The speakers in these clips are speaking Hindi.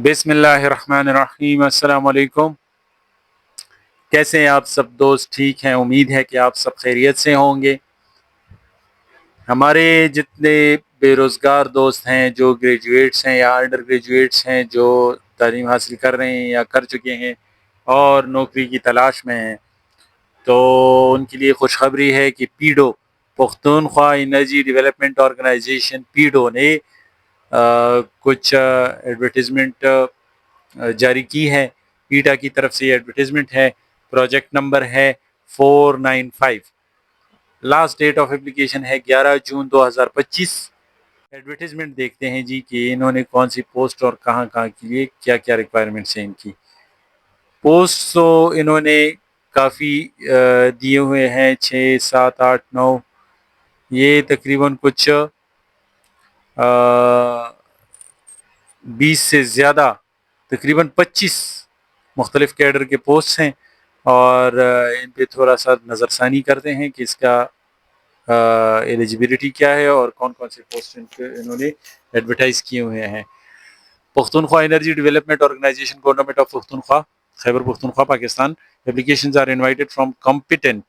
बिस्मिल्लाहिर्रहमानिर्रहीम। अस्सलाम वालेकुम। कैसे हैं आप सब दोस्त? ठीक हैं? उम्मीद है कि आप सब खैरियत से होंगे। हमारे जितने बेरोज़गार दोस्त हैं, जो ग्रेजुएट्स हैं या अंडर ग्रेजुएट्स हैं, जो तालीम हासिल कर रहे हैं या कर चुके हैं और नौकरी की तलाश में हैं, तो उनके लिए खुशखबरी है कि पीडो पख्तूनख्वा एनर्जी डेवलपमेंट ऑर्गेनाइजेशन पीडो ने कुछ एडवर्टीज़मेंट जारी की है। ईटा की तरफ से ये एडवर्टीजमेंट है। प्रोजेक्ट नंबर है 495। लास्ट डेट ऑफ एप्लीकेशन है 11 जून 2025। एडवर्टीजमेंट देखते हैं जी कि इन्होंने कौन सी पोस्ट और कहाँ कहाँ के लिए क्या क्या रिक्वायरमेंट्स हैं इनकी। पोस्ट तो इन्होंने काफ़ी दिए हुए हैं, 6, 7, 8, 9। ये तकरीबन कुछ 20 से ज़्यादा, तकरीबन 25 मुख्तलिफ कैडर के पोस्ट हैं और इन पे थोड़ा सा नज़रसानी करते हैं कि इसका एलिजिबिलिटी क्या है और कौन कौन से पोस्ट इन्होंने एडवर्टाइज किए हुए हैं। Pakhtunkhwa energy development organisation, government of Pakhtunkhwa, Khyber Pakhtunkhwa, Pakistan. Applications are invited from competent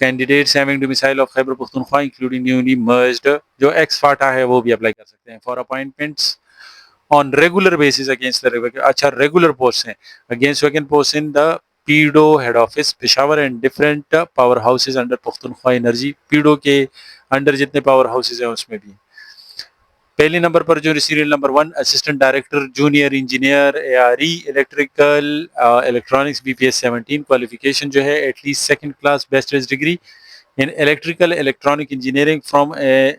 candidates having domicile of Khyber Pakhtunkhwa including newly merged, जो एक्स फाटा है वो भी अप्लाई कर सकते हैं, for appointments on regular basis against the, अच्छा रेगुलर पोस्ट हैं, against vacant post in the PEDO head office Peshawar and different power houses under Pakhtunkhwa energy. PEDO के अंडर जितने पावर हाउसेज हैं उसमें भी। पहले नंबर पर जो serial number 1, assistant director junior engineer are electrical electronics BPS 17। Qualification जो है at least second class bachelors degree in electrical electronic engineering from a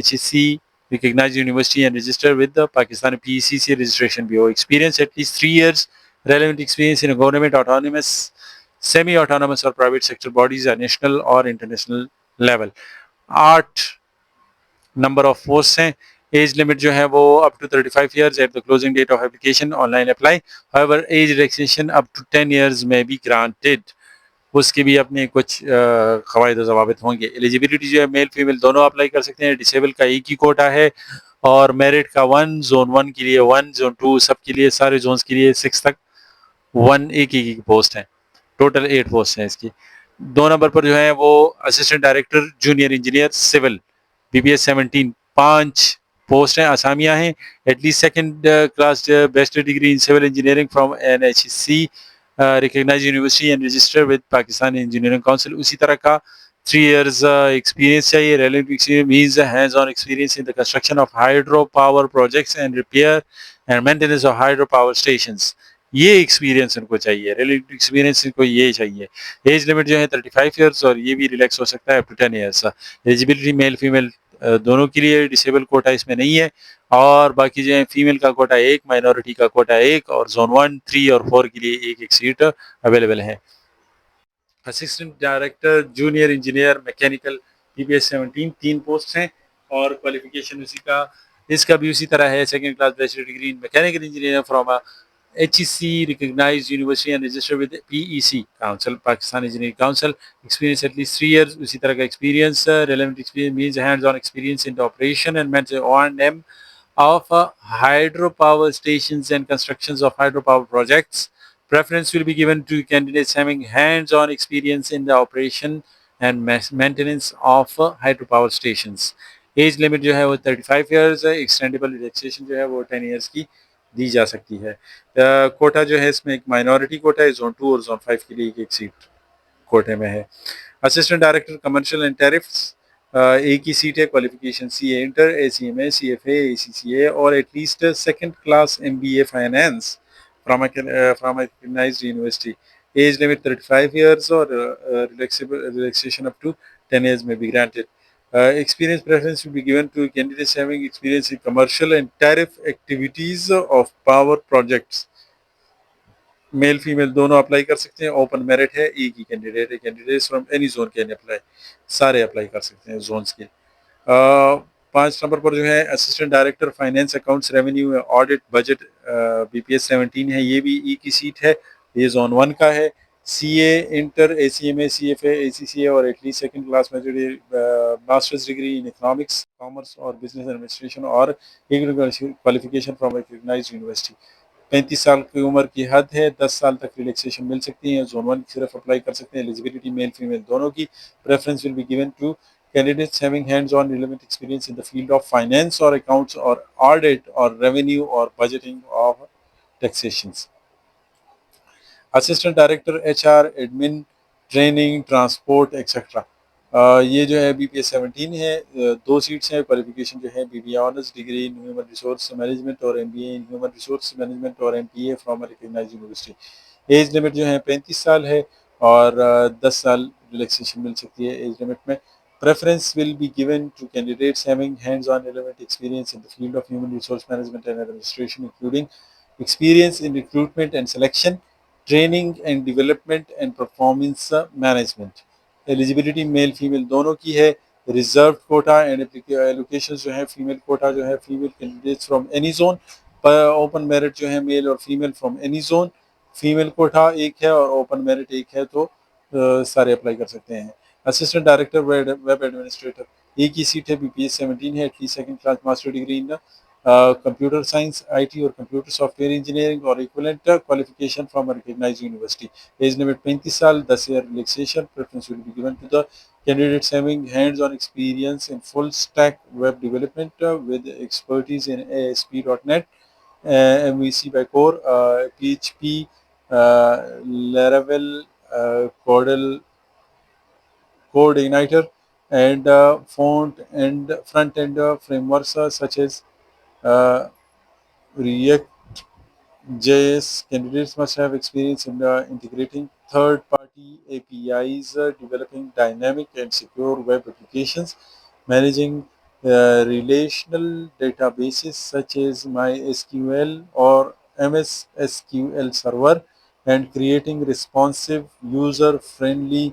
HSC recognized university and registered with the Pakistan PECC registration bureau. Experience at least 3 years. Relevant experience in a government, autonomous, semi-autonomous or private sector bodies at national or international level. 8 number of post हैं। एज लिमिट जो है वो up to 35 years at the closing date of application, online apply. However age relaxation up to 10 years में बी ग्रांटेड। उसके भी अपने कुछ कवायद ज़वाबित होंगे। एलिजिबिलिटी जो है मेल फीमेल दोनों अप्लाई कर सकते हैं। डिसेबल का एक ही कोटा है और मेरिट का 1, जोन 1 के लिए 1, जोन 2 सब के लिए, सारे जोन्स के लिए 6 तक 1 एक ही पोस्ट है। टोटल 8 पोस्ट हैं इसकी। 2 नंबर पर जो है वो assistant director junior engineer civil BPS 17, 5 post हैं, आसामियां हैं। At least second class bachelor degree in civil engineering from NHC recognized university and registered with Pakistan engineering council. उसी तरह का 3 years एक्सपीरियंस चाहिए। Relevant experience means hands on experience in the construction of hydro power projects and repair and maintenance of hydro power stations. ये एक्सपीरियंस इनको चाहिए, रिलेटेड एक्सपीरियंस इनको ये चाहिए। एज लिमिट जो है 35 ईयर्स और ये भी रिलैक्स हो सकता है up to 10 years. Eligibility male female दोनों के लिए, डिसेबल कोटा इसमें नहीं है। और बाकी जो है फीमेल का कोटा 1, माइनॉरिटी का कोटा 1 और जोन 1, 3 और 4 के लिए एक सीट अवेलेबल है। Assistant director junior engineer mechanical BPS 17, 3 post हैं और क्वालिफिकेशन उसी का, इसका भी उसी तरह है। Second class bachelor degree in mechanical engineering from HEC recognized university and registered with PEC Council, Pakistan Engineering Council. Experience at least 3 years. उसी तरह का experience, relevant experience means hands-on experience in the operation and maintenance O&M of hydropower stations and constructions of hydropower projects. Preference will be given to candidates having hands-on experience in the operation and maintenance of hydropower stations. As limit जो है वो 35 ईयर्स है। एक्सटेंडेबल रिलैक्सेशन जो है वो 10 ईयर्स की दी जा सकती है। कोटा जो है इसमें एक माइनॉरिटी कोटा है, जोन 2 और जोन 5 के लिए एक सीट कोटे में है। Assistant director commercial and tariffs, एक ही सीट है। Qualification CA inter, ACMA, CFA, ACCA और at least second class MBA finance from recognised university. Age limit 35 years और रिलैक्सेशन अप टू 10 ईयर्स में भी granted. Experience preference will be given to candidates having experience in commercial and tariff activities of power projects. Mail female दोनों अप्लाई कर सकते हैं। ओपन मेरिट है, एक ही कैंडिडेट है। Candidates from any zone can apply, सारे अप्लाई कर सकते हैं जोन्स के। 5 नंबर पर जो है assistant director finance accounts revenue audit budget BPS 17 है, ये भी एक ही सीट है। ये जोन 1 का है। CA, Inter, ACMA, CFA, ACCA और एटलीस्ट सेकंड क्लास में जो masters degree in economics, commerce और बिजनेस एडमिनिस्ट्रेशन और क्वालिफिकेशन फ्रॉम रिकग्नाइज्ड यूनिवर्सिटी। 35 साल की उम्र की हद है, 10 साल तक रिलैक्सेशन मिल सकती है। जोन 1 सिर्फ अप्लाई कर सकते हैं। एलिजिबिलिटी मेल फीमेल दोनों की। Preference will be given to candidates having hands-on relevant experience in the field of finance or accounts or audit or revenue or budgeting of taxations. Assistant director HR, admin, training, transport etcetera. ये जो है BPS 17 है। 2 सीट्स हैं। क्वालिफिकेशन जो है BBA honours degree in human resource management और MBA in human resource management और MPA from recognised university. Age limit जो है 35 साल है और 10 साल रिलैक्सेशन मिल सकती है एज लिमिट में। Preference will be given to candidates having hands-on relevant experience in the field of human resource management and administration, including experience in recruitment and selection, training and development and performance management. Eligibility male female दोनों की है। रिजर्व कोटा एंड एलोकेशन जो है फीमेल कोटा जो है female candidates from any zone. Open merit जो है मेल और female from any zone. Female quota एक है और ओपन मेरिट एक है, तो सारे अप्लाई कर सकते हैं। असिस्टेंट डायरेक्टर वेब एडमिनिस्ट्रेटर, एक ही सीट है। BPS 17 है। At least second class master degree in computer science, IT और कंप्यूटर सॉफ्टवेयर इंजीनियरिंग और equivalent qualification from a recognized university. Age limit 35 साल, 10 year relaxation. Preference will be given to the candidates having hands-on experience in full stack web development with expertise in ASP.NET, MVC by Core, PHP, Laravel, Cordel, Code Igniter, and front end frameworks such as uh, React JS. Candidates must have experience in integrating third-party APIs, developing dynamic and secure web applications, managing relational databases such as MySQL or MS SQL Server, and creating responsive, user-friendly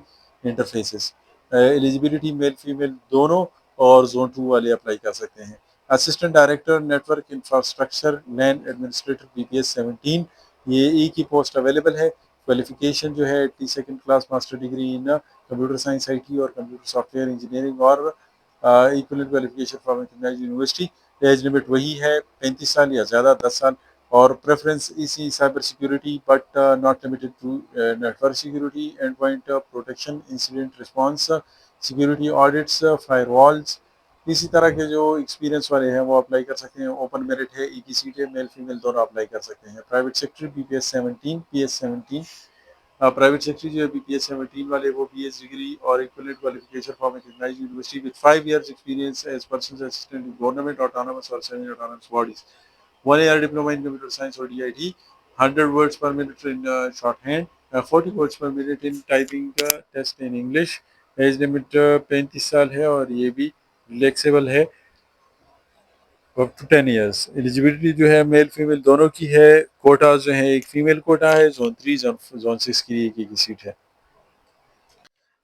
interfaces. Eligibility male female दोनों और जोन 2 वाले अप्लाई कर सकते हैं। Assistant director network infrastructure land administrator BPS 17, ये एक ही पोस्ट अवेलेबल है। क्वालिफिकेशन जो है second class master degree in computer science, IT और कंप्यूटर सॉफ्टवेयर इंजीनियरिंग और equivalent qualification from recognised university. Age limit वही है 35 साल या ज़्यादा 10 साल। और प्रेफरेंस इसी cyber security but not limited to network security, endpoint protection, incident response, security audits, firewalls. इसी तरह के जो एक्सपीरियंस वाले हैं वो अप्लाई कर सकते हैं। ओपन मेरिट है, एक ही सीट है। मेल फीमेल दोनों अप्लाई कर सकते हैं। Private sector BPS 17, PS 17। Private sector जो है BPS 17 वाले वो BS डिग्री और equivalent qualification from recognised university with 5 years experience as person assistant in government autonomous और semi autonomous bodies. 1 year diploma in computer science or DIT, 100 words per minute in shorthand, 40 words per minute in typing test in English। As limit 35 साल है और ये भी रिलैक्सेबल है अप टू 10 years। एलिजिबिलिटी जो है मेल फीमेल दोनों की है। कोटा जो है एक फीमेल कोटा है। जोन 3 जोन 6 की एक ही सीट है।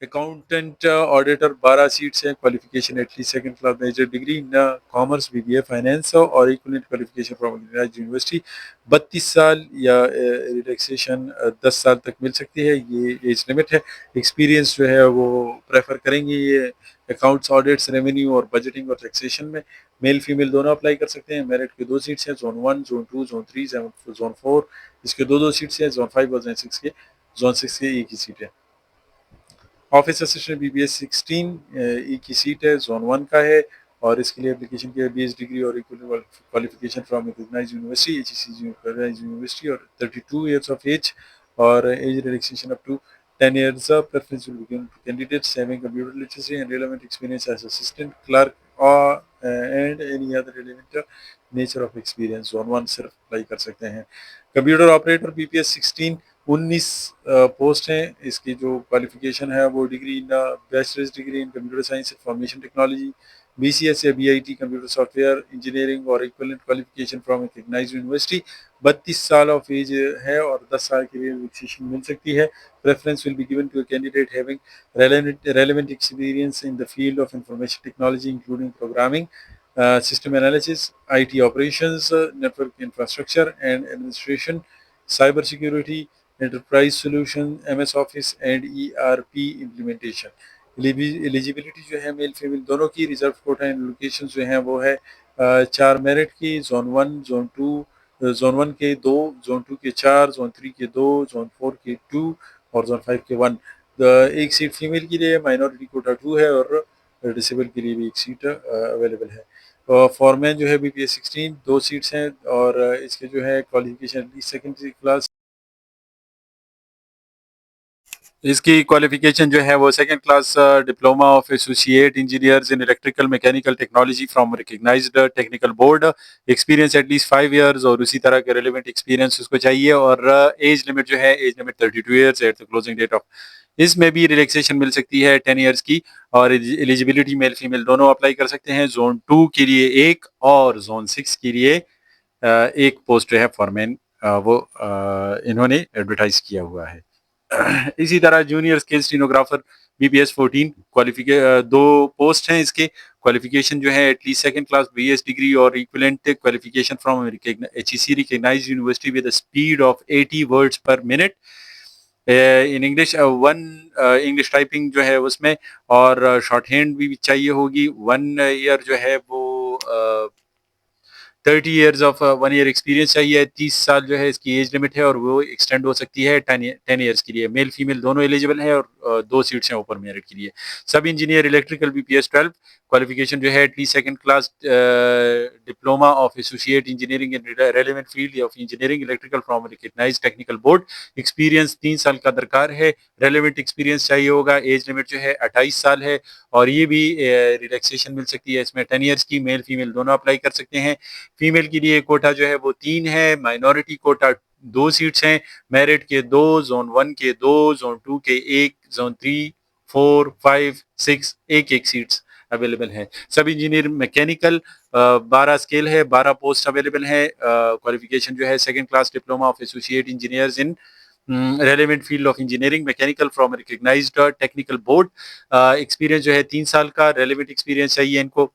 अकाउंटेंट ऑडिटर 12 सीट्स हैं। Qualification at least second class major degree in commerce, BBA finance और इक्विवेलेंट क्वालिफिकेशन फ्रॉम यूनिवर्सिटी। 32 साल या रिलैक्सेशन 10 साल तक मिल सकती है, ये एज लिमिट है। एक्सपीरियंस जो है वो प्रेफर करेंगे ये अकाउंट्स, ऑडिट्स, रेवेन्यू और बजटिंग और टैक्सेशन में। मेल फीमेल दोनों अप्लाई कर सकते हैं। मेरिट की 2 सीट्स हैं। Zone 1, zone 2, zone 3, zone 4। इसके 2 सीट्स हैं। जोन 5 और जोन 6 के एक ही सीट है। ऑफिस असिस्टेंट BPS 16 एक ही सीट है। जोन 1 का है और इसके लिए एप्लीकेशन की BS डिग्री और qualification from recognised university, HEC university और 32 years of age और age relaxation up to 10 years। Preference will be given to candidates having computer literacy and relevant experience as assistant clerk or and any other relevant nature of experience। Zone 1 सिर्फ अप्लाई कर सकते हैं। कंप्यूटर ऑपरेटर BPS 16 19 पोस्ट हैं। इसकी जो क्वालिफिकेशन है वो degree in bachelors degree in computer science information technology, BCS या BIT कंप्यूटर सॉफ्टवेयर इंजीनियरिंग और equivalent qualification from recognised university. 32 साल ऑफ एज है और 10 साल के लिए रिलैक्सेशन मिल सकती है। Preference will be given to a candidate having relevant experience in the field of information technology including programming, system analysis, IT operations, network infrastructure and administration, cyber security, enterprise solution, MS office and ERP implementation. Eligibility जो है मेल फीमेल दोनों की। रिजर्व कोटा एंड लोकेशन जो है वो है 4 मेरिट की, जोन 1 जोन 2, जोन 1 के 2, जोन 2 के 4, जोन 3 के 2, जोन 4 के 2 और जोन 5 के 1। एक सीट फीमेल के लिए, माइनॉरिटी कोटा 2 है और डिसेबल के लिए भी एक सीट अवेलेबल है। फॉरमैन जो है बीपीएस 16 2 सीट्स हैं और इसके जो है क्वालिफिकेशन सेकेंडरी क्लास। इसकी क्वालिफिकेशन जो है वो second class diploma of associate engineers in electrical mechanical technology from recognised technical board, experience at least 5 years और उसी तरह के रेलिवेंट एक्सपीरियंस उसको चाहिए। और एज लिमिट जो है, age limit 32 years at the closing date of. इसमें भी रिलैक्सेशन मिल सकती है 10 इयर्स की। और एलिजिबिलिटी मेल फीमेल दोनों अप्लाई कर सकते हैं। जोन 2 के लिए एक और जोन 6 के लिए एक पोस्ट जो है फॉरमैन वो इन्होंने एडवर्टाइज किया हुआ है। इसी तरह जूनियर स्किल स्टेनोग्राफर बीपीएस 14 दो पोस्ट हैं इसके। क्वालिफिकेशन जो है at least second class BS degree और equivalent qualification from HEC recognised university with speed of 80 words per minute in English. One English typing जो है उसमें, और शॉर्ट हैंड भी चाहिए होगी। 1 ईयर जो है वो 30 ईयर्स ऑफ 1 ईयर एक्सपीरियंस चाहिए। 30 साल जो है इसकी एज लिमिट है और वो एक्सटेंड हो सकती है 10 ईयर्स के लिए। मेल फीमेल दोनों एलिजिबल है और 2 सीट्स हैं ओपन मेरिट के लिए। सब इंजीनियर इलेक्ट्रिकल बीपीएस 12 क्वालिफिकेशन जो है at least second class diploma of associate engineering in relevant field of engineering electrical from recognised technical board. Experience 3 साल का दरकार है। रेलेवेंट एक्सपीरियंस चाहिए होगा। एज लिमिट जो है 28 साल है और ये भी रिलैक्सेशन मिल सकती है इसमें 10 ईयर्स की। मेल फीमेल दोनों अप्लाई कर सकते हैं। फीमेल के लिए कोटा जो है वो 3 है। माइनॉरिटी कोटा 2 सीट्स हैं। मेरिट के 2, जोन 1 के 2, जोन 2 के 1, जोन 3, 4, 5, 6 एक एक सीट्स अवेलेबल है। सब इंजीनियर मैकेनिकल 12 स्केल है, 12 पोस्ट अवेलेबल है। क्वालिफिकेशन जो है second class diploma of associate engineers in relevant field of engineering mechanical from recognised technical board. Experience जो है 3 साल का रेलेवेंट एक्सपीरियंस चाहिए इनको।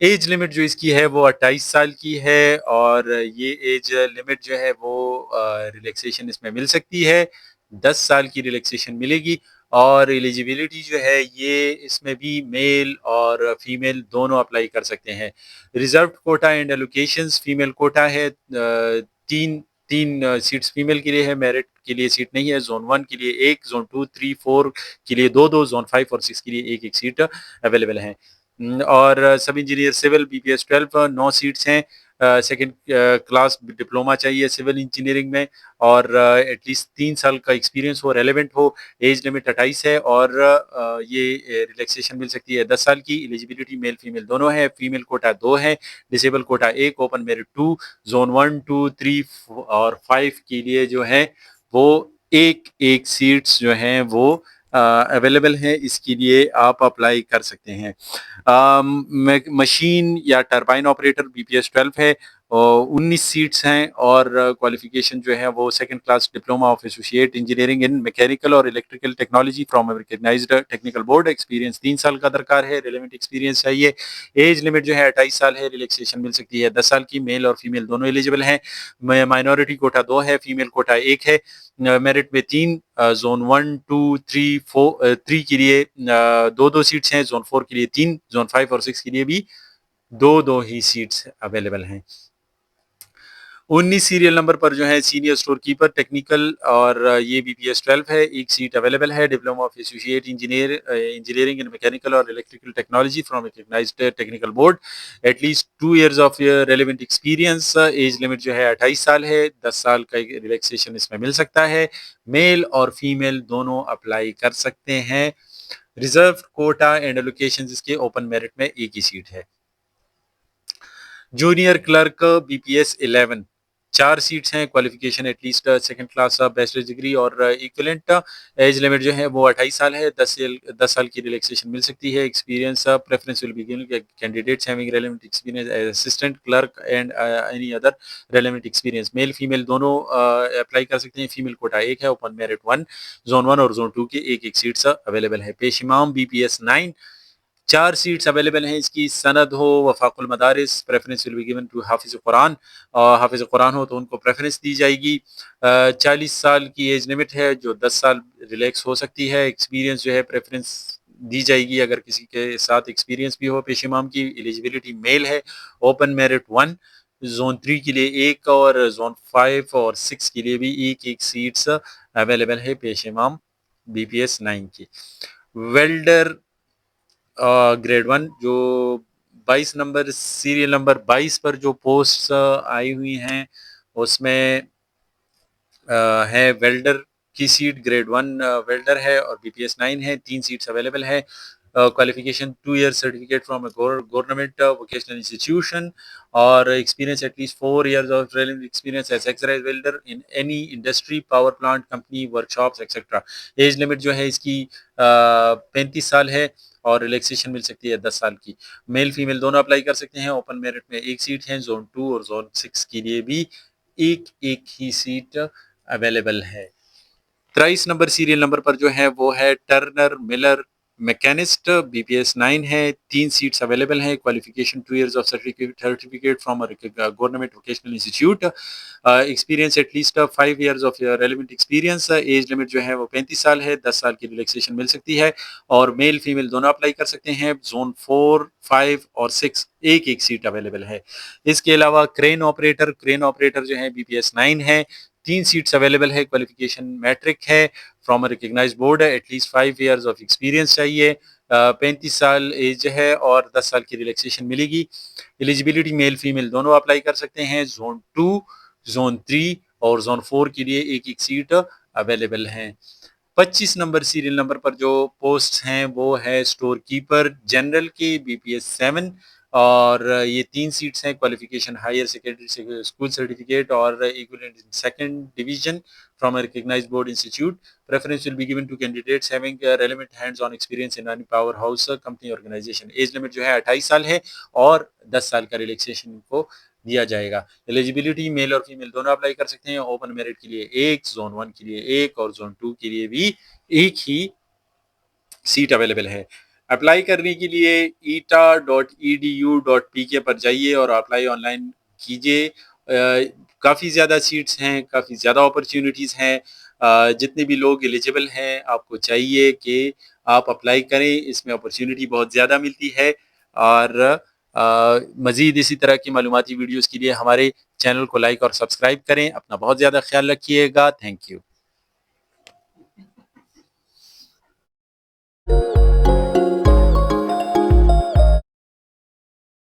एज लिमिट जो इसकी है वो 28 साल की है और ये एज लिमिट जो है वो रिलैक्सेशन इसमें मिल सकती है। 10 साल की रिलैक्सेशन मिलेगी। और एलिजिबिलिटी जो है ये इसमें भी मेल और फीमेल दोनों अप्लाई कर सकते हैं। Reserve quota and allocations, female quota है 3 सीट्स फीमेल के लिए है। मेरिट के लिए सीट नहीं है। जोन 1 के लिए एक, जोन 2, 3, 4 के लिए दो, जोन 5 और 6 के लिए एक सीट अवेलेबल है। और सब इंजीनियर सिविल बीपीएस 12 9 सीट्स हैं। सेकंड क्लास डिप्लोमा चाहिए सिविल इंजीनियरिंग में और एटलीस्ट 3 साल का एक्सपीरियंस हो, रेलेवेंट हो। एज लिमिट 28 है और ये रिलैक्सेशन मिल सकती है 10 साल की। एलिजिबिलिटी मेल फीमेल दोनों है। फीमेल कोटा 2 है, disable quota 1, open merit 2। Zone 1, 2, 3 और 5 के लिए जो है वो एक एक सीट्स जो हैं वो अवेलेबल है। इसके लिए आप अप्लाई कर सकते हैं। मशीन या टरबाइन ऑपरेटर बीपीएस 12 है और 19 सीट्स हैं और क्वालिफिकेशन जो है वो second class diploma of associate engineering in mechanical और electrical technology from recognised technical board. Experience 3 साल का दरकार है। रिलेवेंट एक्सपीरियंस चाहिए। एज लिमिट जो है 28 साल है। रिलैक्सेशन मिल सकती है 10 साल की। मेल और फीमेल दोनों एलिजिबल हैं। माइनॉरिटी कोटा 2 है, फीमेल कोटा 1 है। मेरिट में 3, जोन 1, 2, 3, 4, 3 के लिए 2 सीट्स हैं। जोन 4 के लिए 3, जोन 5 और 6 के लिए भी 2 ही सीट्स अवेलेबल हैं। 19 सीरियल नंबर पर जो है सीनियर स्टोर कीपर टेक्निकल और ये बीपीएस 12 है। एक सीट अवेलेबल है। Diploma of associate engineering in mechanical और electrical technology from recognised technical board. At least 2 years of relevant experience. Age limit जो है 28 साल है। 10 साल का रिलैक्सेशन इसमें मिल सकता है। मेल और फीमेल दोनों अप्लाई कर सकते हैं। रिजर्व कोटा एंड एलोकेशन इसके ओपन मेरिट में एक ही सीट है। जूनियर क्लर्क बीपीएस 11 4 सीट्स हैं। Qualification at least second class bachelor degree और इक्विवेलेंट। एज लिमिट जो है वो 28 साल है। 10 साल की रिलैक्सेशन मिल सकती है। Experience preference will be given candidates having relevant experience as assistant clerk and any other relevant experience. Male female दोनों अप्लाई कर सकते हैं। फीमेल कोटा 1 है, ओपन मेरिट 1, जोन 1 और जोन 2 के एक सीट्स अवेलेबल है। पेश इमाम बीपीएस 9 4 सीट्स अवेलेबल हैं इसकी, सनद हो, Wafaqul Madaris, preference will be given to हाफिज़ कुरान, और हाफिज़ कुरान हो तो उनको प्रेफरेंस दी जाएगी। 40 साल की एज लिमिट है, जो 10 साल रिलैक्स हो सकती है। एक्सपीरियंस जो है प्रेफरेंस दी जाएगी अगर किसी के साथ एक्सपीरियंस भी हो पेश इमाम की। एलिजिबिलिटी मेल है, ओपन मेरिट 1, जोन 3 के लिए 1 और जोन 5 और 6 के लिए भी 1-1 सीट्स अवेलेबल है पेश इमाम बीपीएस 9 की। वेल्डर ग्रेड 1 जो 22 नंबर सीरियल नंबर 22 पर जो पोस्ट आई हुई हैं उसमें है वेल्डर की सीट ग्रेड 1 वेल्डर है और बीपीएस 9 है, 3 सीट्स अवेलेबल है। Qualification 2 year certificate from a government vocational institution और experience at least 4 years of relevant experience as exercise welder in any industry, power plant, company, workshops etcetera. Age limit जो है इसकी 35 साल है और रिलैक्सेशन मिल सकती है 10 साल की। मेल फीमेल दोनों अप्लाई कर सकते हैं। ओपन मेरिट में 1 सीट है, जोन 2 और जोन 6 के लिए भी एक ही सीट अवेलेबल है। 23 नंबर सीरियल नंबर पर जो है वो है टर्नर मिलर मैकेनिस्ट, बीपीएस 9 है, 3 सीट्स अवेलेबल हैं। Qualification 2 years of certificate from government vocational institute, experience at least 5 years of relevant experience. Age limit जो है वो 35 साल है, 10 साल की रिलैक्सेशन मिल सकती है और मेल फीमेल दोनों अप्लाई कर सकते हैं। जोन 4, 5 और 6 एक सीट अवेलेबल है। इसके अलावा क्रेन ऑपरेटर जो है बीपीएस 9 है, 3 सीट्स अवेलेबल है। क्वालिफिकेशन मैट्रिक है फ्रॉम अ रिकग्नाइज बोर्ड है, एटलीस्ट 5 years ऑफ एक्सपीरियंस चाहिए। 35 साल एज है और 10 साल की रिलैक्सेशन मिलेगी। एलिजिबिलिटी मेल फीमेल दोनों अप्लाई कर सकते हैं। जोन 2, जोन 3 और जोन 4 के लिए एक सीट अवेलेबल हैं। 25 नंबर सीरियल नंबर पर जो पोस्ट हैं वो है स्टोर कीपर जनरल की, बीपीएस 7 और ये 3 सीट्स हैं। Qualification higher secondary school certificate और equivalent in second division from a recognised board institute. Preference will be given to candidates having relevant hands on experience in any power house company organisation. Age limit जो है 28 साल है और 10 साल का रिलैक्सेशन इनको दिया जाएगा। एलिजिबिलिटी मेल और फीमेल दोनों अप्लाई कर सकते हैं। ओपन मेरिट के लिए 1, जोन 1 के लिए 1 और जोन 2 के लिए भी एक ही सीट अवेलेबल है। अप्लाई करने के लिए eta.edu.pk पर जाइए और अप्लाई ऑनलाइन कीजिए। काफ़ी ज़्यादा सीट्स हैं, काफ़ी ज़्यादा अपॉर्चुनिटीज़ हैं। जितने भी लोग एलिजिबल हैं आपको चाहिए कि आप अप्लाई करें, इसमें अपॉर्चुनिटी बहुत ज़्यादा मिलती है। और मज़ीद इसी तरह की मालूमाती वीडियोज़ के लिए हमारे चैनल को लाइक और सब्सक्राइब करें। अपना बहुत ज़्यादा ख्याल रखिएगा। Thank you.